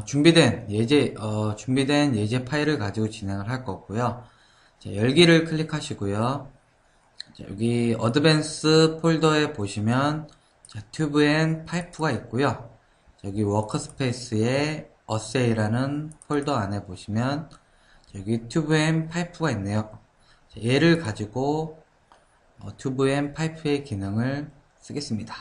준비된 예제 파일을 가지고 진행을 할 거고요. 자, 열기를 클릭하시고요. 자, 여기 어드밴스 폴더에 보시면 자, 튜브 앤 파이프가 있고요. 여기 워크스페이스에 어세이라는 폴더 안에 보시면 여기 튜브 앤 파이프가 있네요. 자, 얘를 가지고 튜브 앤 파이프의 기능을 쓰겠습니다.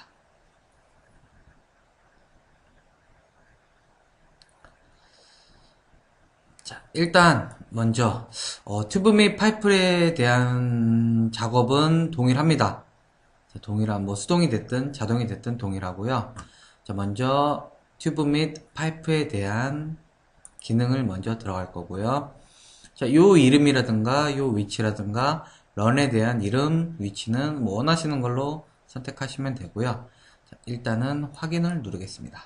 자, 일단 먼저 튜브 및 파이프에 대한 작업은 동일합니다. 자, 동일한 뭐 수동이 됐든 자동이 됐든 동일하고요. 자, 먼저 튜브 및 파이프에 대한 기능을 먼저 들어갈 거고요. 자, 요 이름이라든가 요 위치라든가 런에 대한 이름, 위치는 뭐 원하시는 걸로 선택하시면 되고요. 자, 일단은 확인을 누르겠습니다.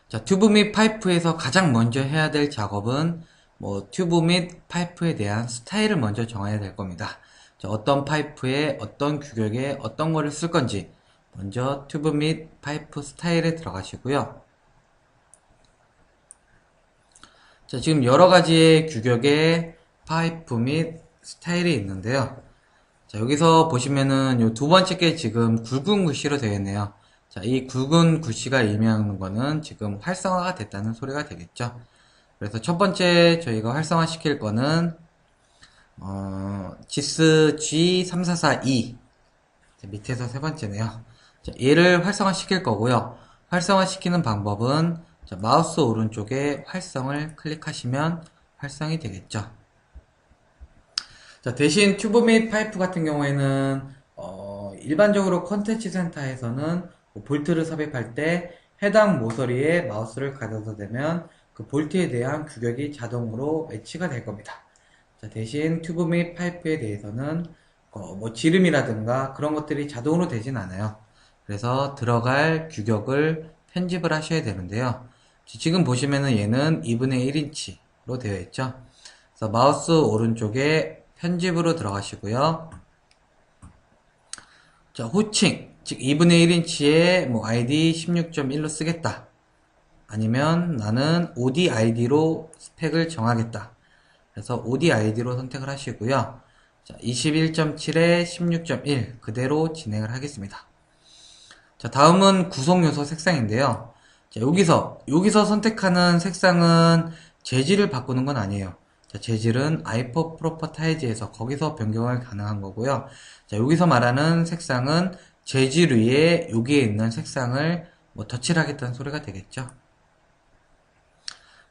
자, 튜브 및 파이프에서 가장 먼저 해야 될 작업은 뭐 튜브 및 파이프에 대한 스타일을 먼저 정해야 될 겁니다. 자, 어떤 파이프에 어떤 규격에 어떤 거를 쓸 건지 먼저 튜브 및 파이프 스타일에 들어가시고요. 자, 지금 여러 가지의 규격의 파이프 및 스타일이 있는데요. 자, 여기서 보시면은 요 두 번째 게 지금 굵은 글씨로 되어 있네요. 자, 이 굵은 글씨가 의미하는 거는 지금 활성화가 됐다는 소리가 되겠죠. 그래서 첫 번째 저희가 활성화 시킬 거는 GIS G3442 밑에서 세 번째네요. 자, 얘를 활성화 시킬 거고요. 활성화 시키는 방법은 자, 마우스 오른쪽에 활성을 클릭하시면 활성이 되겠죠. 자, 대신 튜브 및 파이프 같은 경우에는 일반적으로 컨텐츠 센터에서는 볼트를 삽입할 때 해당 모서리에 마우스를 가져다 대면 그 볼트에 대한 규격이 자동으로 매치가 될 겁니다. 자, 대신 튜브 및 파이프에 대해서는 뭐 지름이라든가 그런 것들이 자동으로 되진 않아요. 그래서 들어갈 규격을 편집을 하셔야 되는데요. 지금 보시면은 얘는 2분의 1인치로 되어 있죠. 그래서 마우스 오른쪽에 편집으로 들어가시고요. 자, 호칭, 즉 2분의 1인치에 뭐 ID 16.1로 쓰겠다. 아니면 나는 ODID로 스펙을 정하겠다. 그래서 ODID로 선택을 하시고요. 자, 21.7에 16.1 그대로 진행을 하겠습니다. 자, 다음은 구성 요소 색상인데요. 자, 여기서 선택하는 색상은 재질을 바꾸는 건 아니에요. 자, 재질은 아이퍼 프로퍼타이즈에서 거기서 변경을 가능한 거고요. 자, 여기서 말하는 색상은 재질 위에 여기에 있는 색상을 뭐 덧칠 하겠다는 소리가 되겠죠.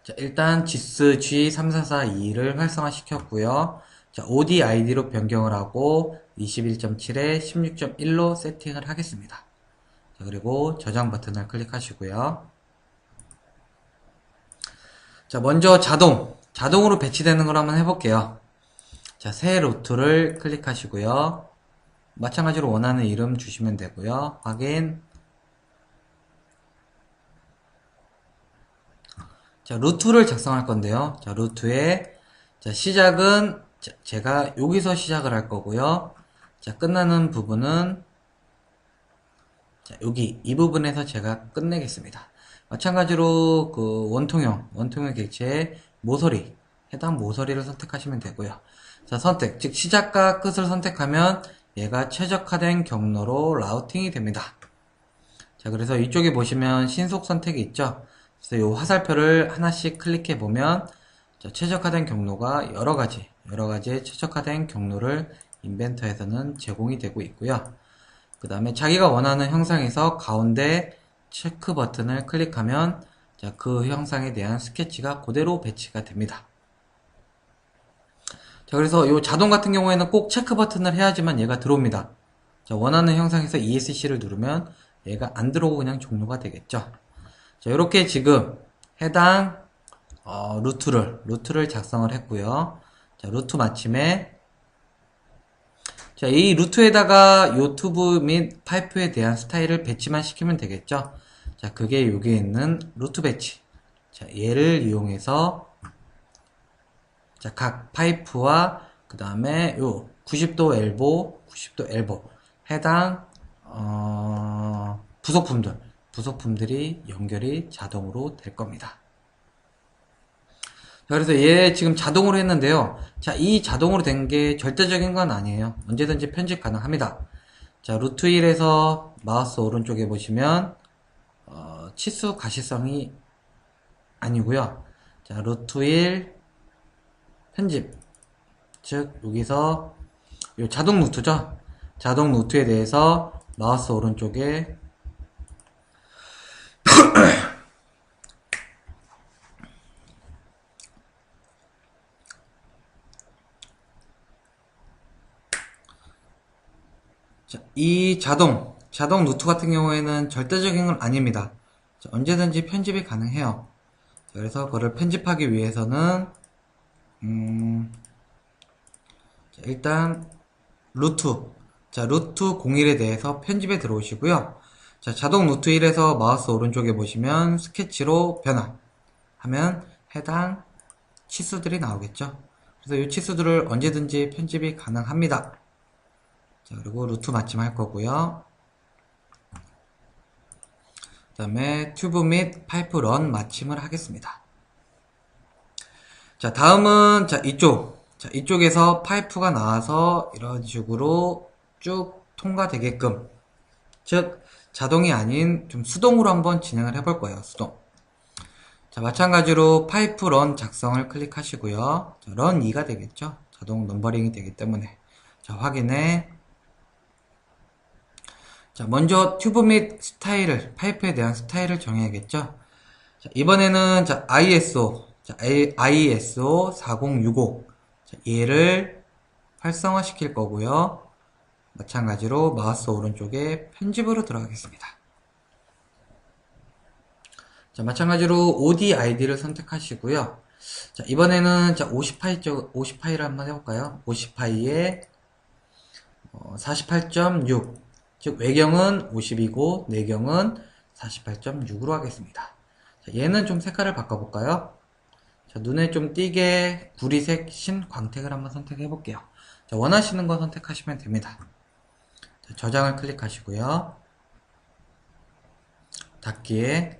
자, 일단 GIS G3442를 활성화 시켰고요. 자, ODID로 변경을 하고 21.7에 16.1로 세팅을 하겠습니다. 자, 그리고 저장 버튼을 클릭하시고요. 자, 먼저 자동으로 배치되는 걸 한번 해볼게요. 자, 새 루트를 클릭하시고요. 마찬가지로 원하는 이름 주시면 되고요. 확인. 자, 루트를 작성할 건데요. 자, 루트에 자, 시작은 제가 여기서 시작을 할 거고요. 자, 끝나는 부분은 자, 여기 이 부분에서 제가 끝내겠습니다. 마찬가지로 그 원통형 객체의 모서리 해당 모서리를 선택하시면 되고요. 자, 선택 즉 시작과 끝을 선택하면 얘가 최적화된 경로로 라우팅이 됩니다. 자, 그래서 이쪽에 보시면 신속 선택이 있죠. 그래서 이 화살표를 하나씩 클릭해 보면 최적화된 경로가 여러 가지의 최적화된 경로를 인벤터에서는 제공이 되고 있고요. 그 다음에 자기가 원하는 형상에서 가운데 체크 버튼을 클릭하면 자, 그 형상에 대한 스케치가 그대로 배치가 됩니다. 자, 그래서 이 자동 같은 경우에는 꼭 체크 버튼을 해야지만 얘가 들어옵니다. 자, 원하는 형상에서 ESC를 누르면 얘가 안 들어오고 그냥 종료가 되겠죠. 자, 이렇게 지금 해당 루트를 작성을 했고요. 자, 루트 마침에 자, 이 루트에다가 요 튜브 및 파이프에 대한 스타일을 배치만 시키면 되겠죠. 자, 그게 여기에 있는 루트 배치. 자, 얘를 이용해서 자, 각 파이프와 그 다음에 요 90도 엘보 해당 부속품들 부속품들이 연결이 자동으로 될 겁니다. 자, 그래서 얘 지금 자동으로 했는데요. 자, 이 자동으로 된 게 절대적인 건 아니에요. 언제든지 편집 가능합니다. 자, 루트 1에서 마우스 오른쪽에 보시면 치수 가시성이 아니고요. 자, 루트 1 편집, 즉 여기서 요 자동 루트죠. 자동 루트에 대해서 마우스 오른쪽에 자, 이 자동 루트 같은 경우에는 절대적인 건 아닙니다. 자, 언제든지 편집이 가능해요. 자, 그래서 그걸 편집하기 위해서는 자, 일단 루트, 자, 루트 01에 대해서 편집에 들어오시고요. 자, 자동 루트 1에서 마우스 오른쪽에 보시면 스케치로 변환하면 해당 치수들이 나오겠죠. 그래서 이 치수들을 언제든지 편집이 가능합니다. 자, 그리고 루트 마침 할 거고요. 그 다음에 튜브 및 파이프 런 마침을 하겠습니다. 자, 다음은 자, 이쪽에서 파이프가 나와서 이런 식으로 쭉 통과되게끔, 즉 자동이 아닌 좀 수동으로 한번 진행을 해볼 거예요. 수동. 자, 마찬가지로 파이프 런 작성을 클릭하시고요. 자, 런 2가 되겠죠. 자동 넘버링이 되기 때문에. 자, 확인해. 자, 먼저 튜브 및 스타일을, 파이프에 대한 스타일을 정해야겠죠. 자, 이번에는 자, ISO 4065. 자, 얘를 활성화 시킬 거고요. 마찬가지로 마우스 오른쪽에 편집으로 들어가겠습니다. 자, 마찬가지로 ODID를 선택하시고요. 자, 이번에는 자, 50파이를 한번 해볼까요? 50파이에 48.6. 즉, 외경은 50이고, 내경은 48.6으로 하겠습니다. 자, 얘는 좀 색깔을 바꿔볼까요? 자, 눈에 좀 띄게 구리색 신광택을 한번 선택해 볼게요. 자, 원하시는 거 선택하시면 됩니다. 자, 저장을 클릭하시고요. 닫기에.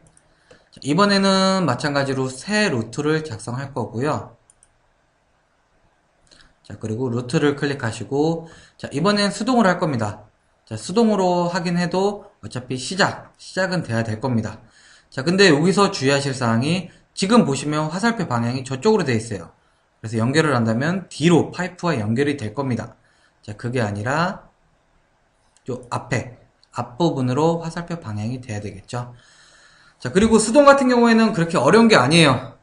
자, 이번에는 마찬가지로 새 루트를 작성할 거고요. 자, 그리고 루트를 클릭하시고, 자, 이번엔 수동으로 할 겁니다. 자, 수동으로 하긴 해도 어차피 시작은 돼야 될 겁니다. 자, 근데 여기서 주의하실 사항이 지금 보시면 화살표 방향이 저쪽으로 되어 있어요. 그래서 연결을 한다면 뒤로 파이프와 연결이 될 겁니다. 자, 그게 아니라 요 앞부분으로 화살표 방향이 돼야 되겠죠. 자, 그리고 수동 같은 경우에는 그렇게 어려운 게 아니에요.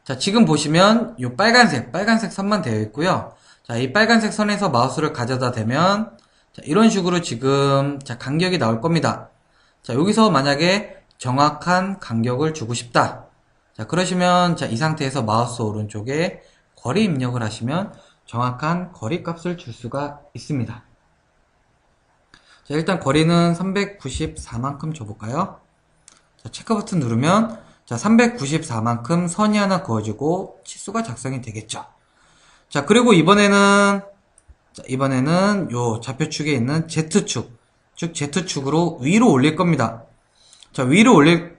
자, 지금 보시면 요 빨간색 선만 되어 있고요. 자, 이 빨간색 선에서 마우스를 가져다 대면 자, 이런 식으로 지금 자, 간격이 나올 겁니다. 자, 여기서 만약에 정확한 간격을 주고 싶다. 자, 그러시면 자, 이 상태에서 마우스 오른쪽에 거리 입력을 하시면 정확한 거리 값을 줄 수가 있습니다. 자, 일단 거리는 394만큼 줘볼까요? 자, 체크 버튼 누르면 자, 394만큼 선이 하나 그어지고 치수가 작성이 되겠죠. 자, 그리고 이번에는 요 좌표축에 있는 Z축, 즉 Z축으로 위로 올릴 겁니다. 자, 위로 올릴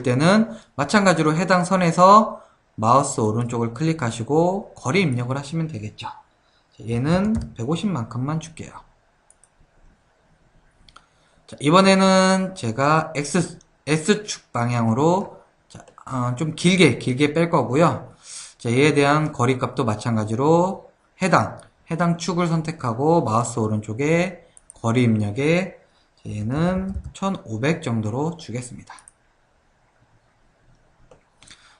때는 마찬가지로 해당 선에서 마우스 오른쪽을 클릭하시고 거리 입력을 하시면 되겠죠. 자, 얘는 150만큼만 줄게요. 자, 이번에는 제가 S축 방향으로 자, 좀 길게 뺄 거고요. 자, 얘에 대한 거리 값도 마찬가지로 해당 축을 선택하고 마우스 오른쪽에 거리 입력에 얘는 1500 정도로 주겠습니다.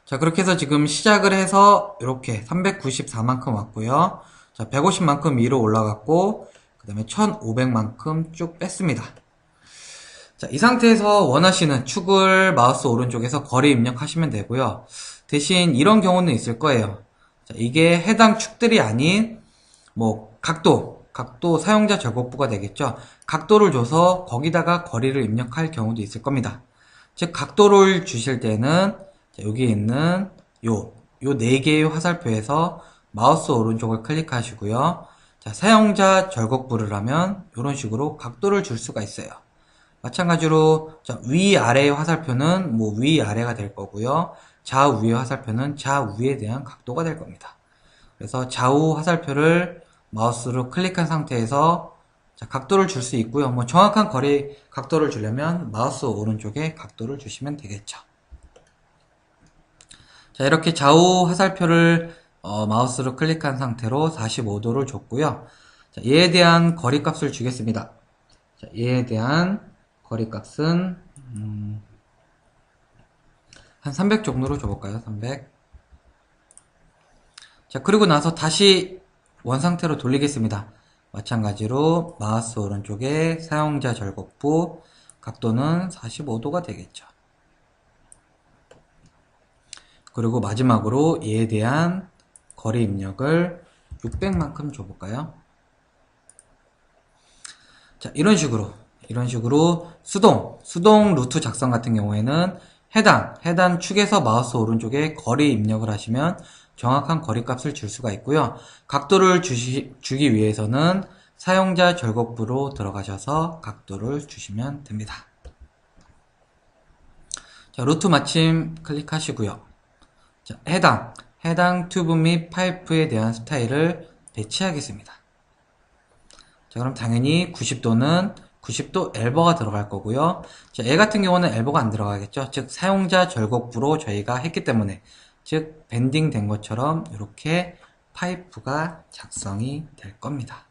자, 그렇게 해서 지금 시작을 해서 이렇게 394만큼 왔고요. 자, 150만큼 위로 올라갔고 그 다음에 1500만큼 쭉 뺐습니다. 자, 이 상태에서 원하시는 축을 마우스 오른쪽에서 거리 입력하시면 되고요. 대신 이런 경우는 있을 거예요. 자, 이게 해당 축들이 아닌 뭐 각도 사용자 절곡부가 되겠죠. 각도를 줘서 거기다가 거리를 입력할 경우도 있을 겁니다. 즉 각도를 주실 때는 자, 여기 있는 요 4개의 화살표에서 마우스 오른쪽을 클릭하시고요. 자, 사용자 절곡부를 하면 이런 식으로 각도를 줄 수가 있어요. 마찬가지로 위아래의 화살표는 뭐 위아래가 될 거고요. 좌우의 화살표는 좌우에 대한 각도가 될 겁니다. 그래서 좌우 화살표를 마우스로 클릭한 상태에서 각도를 줄 수 있고요. 뭐 정확한 거리 각도를 주려면 마우스 오른쪽에 각도를 주시면 되겠죠. 자, 이렇게 좌우 화살표를 마우스로 클릭한 상태로 45도를 줬고요. 자, 얘에 대한 거리값을 주겠습니다. 자, 얘에 대한 거리값은 한 300 정도로 줘볼까요? 300. 자, 그리고 나서 다시 원상태로 돌리겠습니다. 마찬가지로 마우스 오른쪽에 사용자 절곡부 각도는 45도가 되겠죠. 그리고 마지막으로 얘에 대한 거리 입력을 600만큼 줘볼까요? 자, 이런 식으로 수동 루트 작성 같은 경우에는 해당 축에서 마우스 오른쪽에 거리 입력을 하시면 정확한 거리값을 줄 수가 있고요. 각도를 주기 위해서는 사용자 절곡부로 들어가셔서 각도를 주시면 됩니다. 자, 루트 마침 클릭하시고요. 자, 해당 튜브 및 파이프에 대한 스타일을 배치하겠습니다. 자, 그럼 당연히 90도는 90도 엘버가 들어갈 거고요. 자, 얘 같은 경우는 엘버가 안 들어가겠죠. 즉 사용자 절곡부로 저희가 했기 때문에, 즉 밴딩 된 것처럼 이렇게 파이프가 작성이 될 겁니다.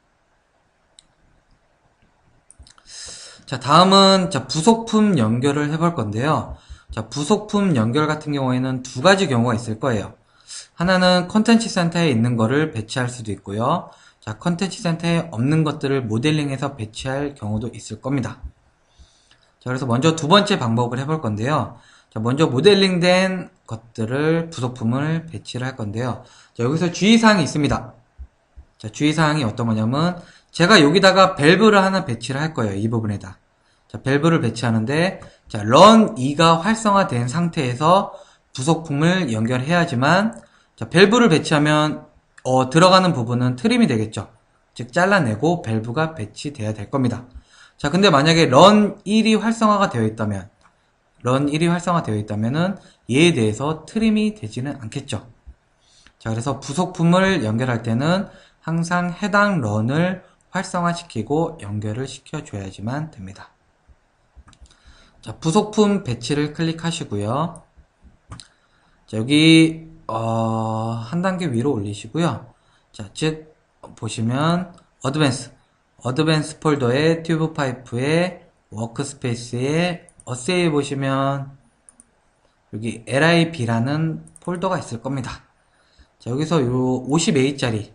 자, 다음은 부속품 연결을 해볼 건데요. 자, 부속품 연결 같은 경우에는 두 가지 경우가 있을 거예요. 하나는 컨텐츠 센터에 있는 거를 배치할 수도 있고요. 자, 컨텐츠 센터에 없는 것들을 모델링해서 배치할 경우도 있을 겁니다. 자, 그래서 먼저 두 번째 방법을 해볼 건데요. 자, 먼저 모델링된 것들을 부속품을 배치를 할 건데요. 자, 여기서 주의사항이 있습니다. 자, 주의사항이 어떤 거냐면 제가 여기다가 밸브를 하나 배치를 할 거예요. 이 부분에다. 자, 밸브를 배치하는데 자, run 2가 활성화된 상태에서 부속품을 연결해야지만 자, 밸브를 배치하면 들어가는 부분은 트림이 되겠죠. 즉 잘라내고 밸브가 배치돼야 될 겁니다. 자, 근데 만약에 run 1이 활성화가 되어 있다면은 얘에 대해서 트림이 되지는 않겠죠. 자, 그래서 부속품을 연결할 때는 항상 해당 run을 활성화시키고 연결을 시켜줘야지만 됩니다. 자, 부속품 배치를 클릭하시고요. 자, 여기 한 단계 위로 올리시고요. 자, 즉 보시면 어드밴스 폴더의 튜브 파이프의 워크스페이스에 어세이에 보시면 여기 lib라는 폴더가 있을 겁니다. 자, 여기서 요 50A짜리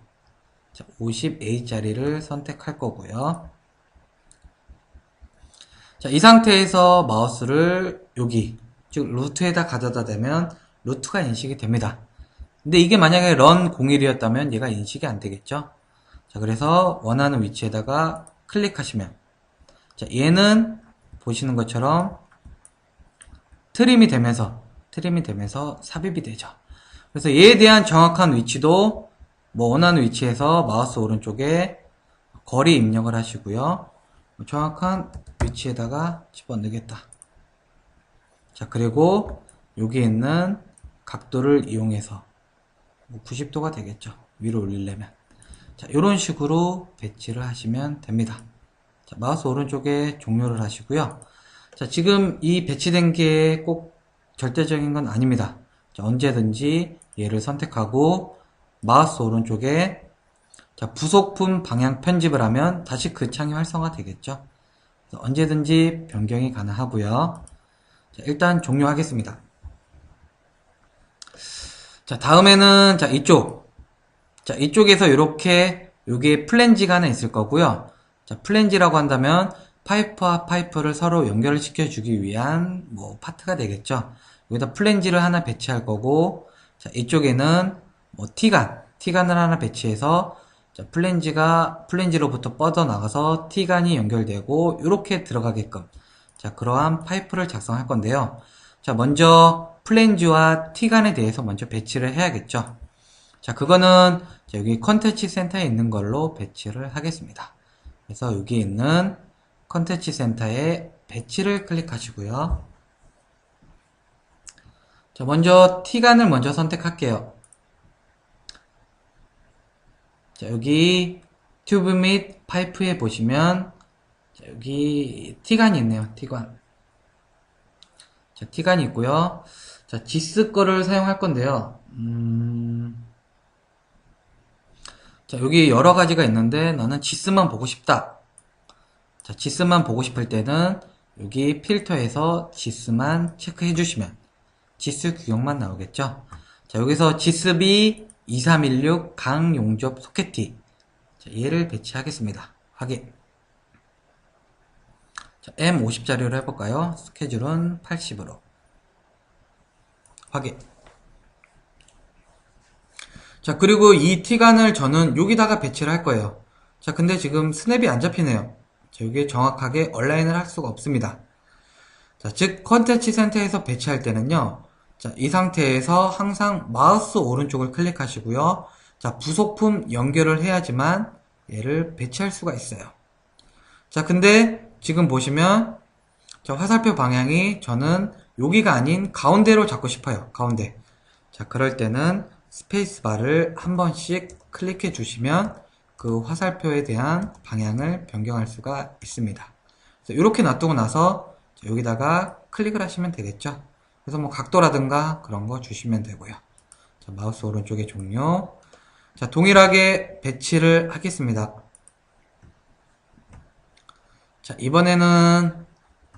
50A짜리를 선택할 거고요. 자, 이 상태에서 마우스를 여기 즉 루트에다 가져다 대면 루트가 인식이 됩니다. 근데 이게 만약에 run 01이었다면 얘가 인식이 안 되겠죠. 자, 그래서 원하는 위치에다가 클릭하시면 자, 얘는 보시는 것처럼 트림이 되면서 삽입이 되죠. 그래서 얘에 대한 정확한 위치도 뭐 원하는 위치에서 마우스 오른쪽에 거리 입력을 하시고요. 정확한 위치에다가 집어넣겠다. 자, 그리고 여기 있는 각도를 이용해서 90도가 되겠죠. 위로 올리려면. 자, 이런 식으로 배치를 하시면 됩니다. 자, 마우스 오른쪽에 종료를 하시고요. 자, 지금 이 배치된 게 꼭 절대적인 건 아닙니다. 자, 언제든지 얘를 선택하고 마우스 오른쪽에 자, 부속품 방향 편집을 하면 다시 그 창이 활성화 되겠죠. 언제든지 변경이 가능하고요. 자, 일단 종료하겠습니다. 자, 다음에는 자, 이쪽에서 이렇게 여기에 플랜지가 하나 있을 거고요. 자, 플랜지라고 한다면 파이프와 파이프를 서로 연결을 시켜주기 위한 뭐 파트가 되겠죠. 여기다 플랜지를 하나 배치할 거고, 자, 이쪽에는 뭐 티간을 하나 배치해서 자, 플랜지로부터 뻗어나가서 티간이 연결되고 이렇게 들어가게끔 자, 그러한 파이프를 작성할 건데요. 자, 먼저 플랜지와 티간에 대해서 먼저 배치를 해야겠죠. 자, 그거는 자, 여기 컨텐츠 센터에 있는 걸로 배치를 하겠습니다. 그래서 여기 있는 컨텐츠 센터에 배치를 클릭하시고요. 자, 먼저 T간을 먼저 선택할게요. 자, 여기 튜브 및 파이프에 보시면 자, 여기 T간이 있네요. T간. 자, T간이 있고요. 자, 지스 거를 사용할 건데요. 자, 여기 여러 가지가 있는데 나는 지스만 보고 싶다. 자, 지스만 보고 싶을 때는 여기 필터에서 지스만 체크해 주시면 지스 규격만 나오겠죠. 자, 여기서 지스B 2316 강용접 소켓티. 자, 얘를 배치하겠습니다. 확인. 자, M50짜리로 해볼까요? 스케줄은 80으로. 확인. 자, 그리고 이 T간을 저는 여기다가 배치를 할 거예요. 자, 근데 지금 스냅이 안 잡히네요. 자, 여기에 정확하게 얼라인을 할 수가 없습니다. 자, 즉 컨텐츠 센터에서 배치할 때는요. 자, 이 상태에서 항상 마우스 오른쪽을 클릭하시고요. 자, 부속품 연결을 해야지만 얘를 배치할 수가 있어요. 자, 근데 지금 보시면 자, 화살표 방향이 저는 여기가 아닌 가운데로 잡고 싶어요. 가운데. 자, 그럴 때는 스페이스바를 한 번씩 클릭해 주시면 그 화살표에 대한 방향을 변경할 수가 있습니다. 이렇게 놔두고 나서 여기다가 클릭을 하시면 되겠죠. 그래서 뭐 각도라든가 그런 거 주시면 되고요. 자, 마우스 오른쪽에 종료. 자, 동일하게 배치를 하겠습니다. 자, 이번에는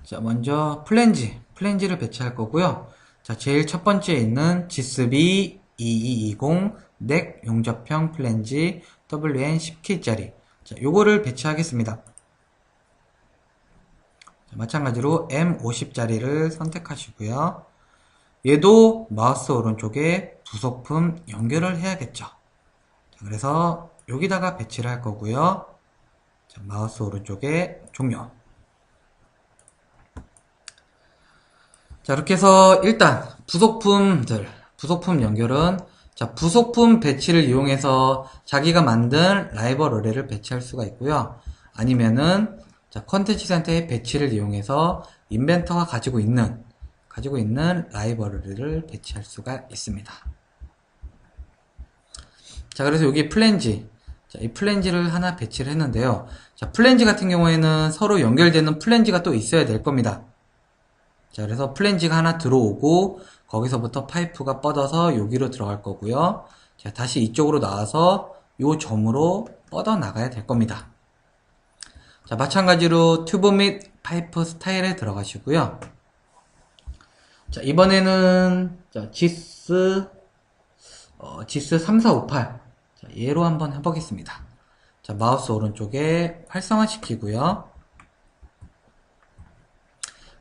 자, 먼저 플랜지를 배치할 거고요. 자, 제일 첫 번째에 있는 지스B 2220 넥 용접형 플랜지 WN10K짜리. 자, 요거를 배치하겠습니다. 자, 마찬가지로 M50짜리를 선택하시고요. 얘도 마우스 오른쪽에 부속품 연결을 해야겠죠. 자, 그래서 여기다가 배치를 할 거고요. 자, 마우스 오른쪽에 종료. 자, 이렇게 해서 일단 부속품 연결은 자, 부속품 배치를 이용해서 자기가 만든 라이브러리를 배치할 수가 있고요. 아니면은 자, 컨텐츠 센터의 배치를 이용해서 인벤터가 가지고 있는 라이브러리를 배치할 수가 있습니다. 자, 그래서 여기 플랜지. 자, 이 플랜지를 하나 배치를 했는데요. 자, 플랜지 같은 경우에는 서로 연결되는 플랜지가 또 있어야 될 겁니다. 자, 그래서 플랜지가 하나 들어오고 거기서부터 파이프가 뻗어서 여기로 들어갈 거고요. 자, 다시 이쪽으로 나와서 요 점으로 뻗어 나가야 될 겁니다. 자, 마찬가지로 튜브 및 파이프 스타일에 들어가시고요. 자, 이번에는 자, 지스 3458. 자, 얘로 한번 해보겠습니다. 자, 마우스 오른쪽에 활성화 시키고요.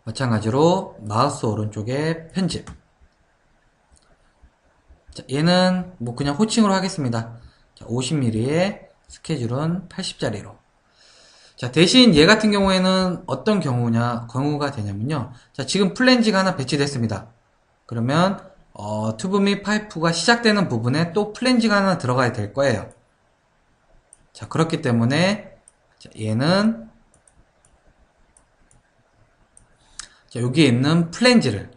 마찬가지로 마우스 오른쪽에 편집. 자, 얘는 뭐 그냥 호칭으로 하겠습니다. 자, 50mm의 스케줄은 80짜리로. 자, 대신 얘 같은 경우에는 어떤 경우가 되냐면요. 자, 지금 플랜지가 하나 배치됐습니다. 그러면 튜브 및 파이프가 시작되는 부분에 또 플랜지가 하나 들어가야 될 거예요. 자, 그렇기 때문에 자, 얘는 자, 여기에 있는 플랜지를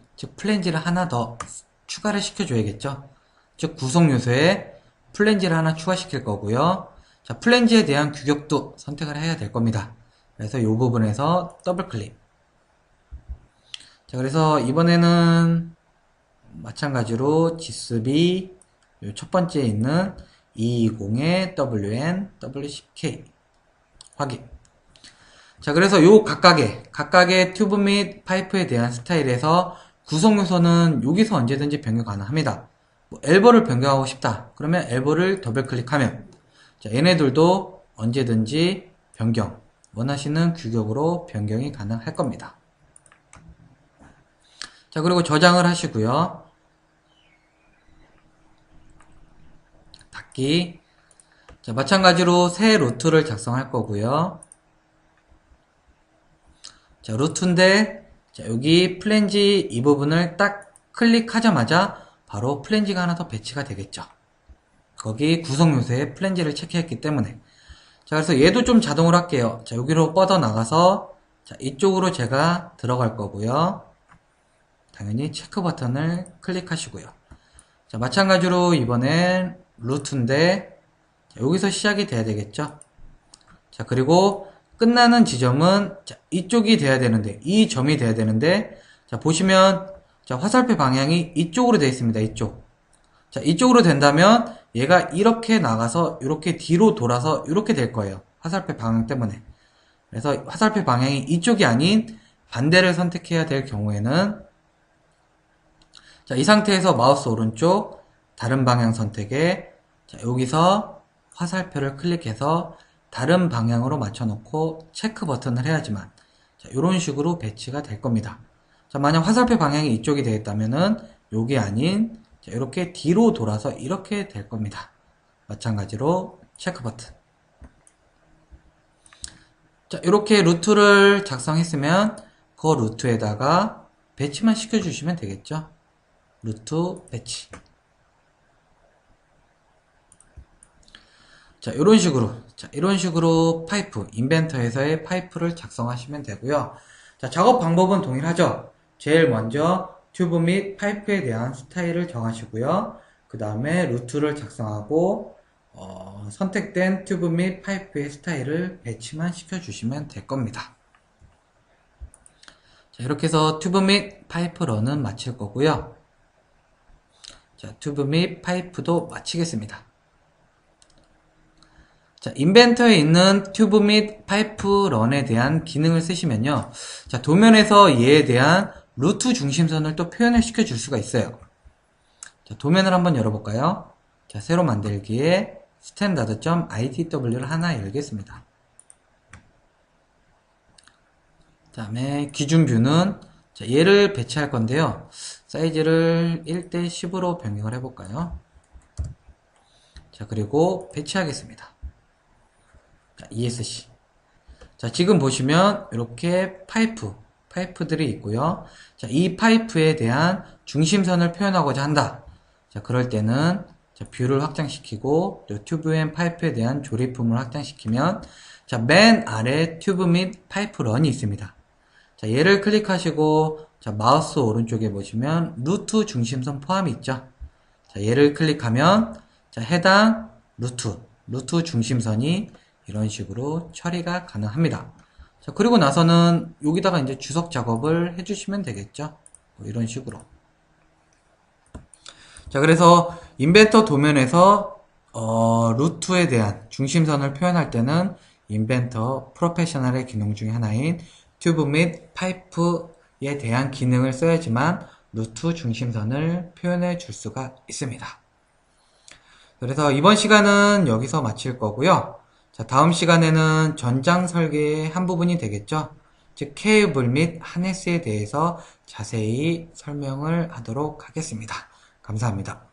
하나 더 추가를 시켜줘야겠죠. 즉 구성 요소에 플랜지를 하나 추가시킬 거고요. 자, 플랜지에 대한 규격도 선택을 해야 될 겁니다. 그래서 이 부분에서 더블 클릭. 자, 그래서 이번에는 마찬가지로 지스B 첫 번째에 있는 220의 WN W10K 확인. 자, 그래서 요 각각의 튜브 및 파이프에 대한 스타일에서 구성 요소는 여기서 언제든지 변경 가능합니다. 뭐 엘보를 변경하고 싶다. 그러면 엘보를 더블 클릭하면 자, 얘네들도 언제든지 원하시는 규격으로 변경이 가능할 겁니다. 자, 그리고 저장을 하시고요. 닫기. 자, 마찬가지로 새 루트를 작성할 거고요. 자, 루트인데 자, 여기 플랜지 이 부분을 딱 클릭하자마자 바로 플랜지가 하나 더 배치가 되겠죠. 거기 구성 요소에 플랜지를 체크했기 때문에. 자, 그래서 얘도 좀 자동으로 할게요. 자, 여기로 뻗어 나가서 자, 이쪽으로 제가 들어갈 거고요. 당연히 체크 버튼을 클릭하시고요. 자, 마찬가지로 이번엔 루트인데 여기서 시작이 돼야 되겠죠. 자, 그리고 끝나는 지점은 자, 이쪽이 돼야 되는데, 이 점이 돼야 되는데, 자, 보시면 자, 화살표 방향이 이쪽으로 되어 있습니다. 이쪽. 자, 이쪽으로 된다면 얘가 이렇게 나가서 이렇게 뒤로 돌아서 이렇게 될 거예요. 화살표 방향 때문에. 그래서 화살표 방향이 이쪽이 아닌 반대를 선택해야 될 경우에는 자, 이 상태에서 마우스 오른쪽 다른 방향 선택에 자, 여기서 화살표를 클릭해서 다른 방향으로 맞춰놓고 체크 버튼을 해야지만 자, 이런 식으로 배치가 될 겁니다. 자, 만약 화살표 방향이 이쪽이 되었다면은 여기 아닌 자, 이렇게 뒤로 돌아서 이렇게 될 겁니다. 마찬가지로 체크 버튼. 자, 이렇게 루트를 작성했으면 그 루트에다가 배치만 시켜주시면 되겠죠. 루트 배치. 자, 이런 식으로 파이프, 인벤터에서의 파이프를 작성하시면 되고요. 자, 작업 방법은 동일하죠. 제일 먼저 튜브 및 파이프에 대한 스타일을 정하시고요. 그 다음에 루트를 작성하고 선택된 튜브 및 파이프의 스타일을 배치만 시켜주시면 될 겁니다. 자, 이렇게 해서 튜브 및 파이프 런은 마칠 거고요. 자, 튜브 및 파이프도 마치겠습니다. 자, 인벤터에 있는 튜브 및 파이프 런에 대한 기능을 쓰시면요. 자, 도면에서 얘에 대한 루트 중심선을 또 표현을 시켜줄 수가 있어요. 자, 도면을 한번 열어볼까요? 자, 새로 만들기에 standard.idw를 하나 열겠습니다. 그 다음에 기준 뷰는 자, 얘를 배치할 건데요. 사이즈를 1:10으로 변경을 해볼까요? 자, 그리고 배치하겠습니다. 자, ESC. 자, 지금 보시면 이렇게 파이프들이 있고요. 자, 이 파이프에 대한 중심선을 표현하고자 한다. 자, 그럴 때는 자, 뷰를 확장시키고 또 튜브 앤 파이프에 대한 조립품을 확장시키면 자, 맨 아래 튜브 및 파이프 런이 있습니다. 자, 얘를 클릭하시고 자, 마우스 오른쪽에 보시면 루트 중심선 포함이 있죠. 자, 얘를 클릭하면 자, 해당 루트 중심선이 이런 식으로 처리가 가능합니다. 자, 그리고 나서는 여기다가 이제 주석 작업을 해주시면 되겠죠. 뭐 이런 식으로. 자, 그래서 인벤터 도면에서 루트에 대한 중심선을 표현할 때는 인벤터 프로페셔널의 기능 중에 하나인 튜브 및 파이프에 대한 기능을 써야지만 루트 중심선을 표현해 줄 수가 있습니다. 그래서 이번 시간은 여기서 마칠 거고요. 자, 다음 시간에는 전장 설계의 한 부분이 되겠죠. 즉 케이블 및 하네스에 대해서 자세히 설명을 하도록 하겠습니다. 감사합니다.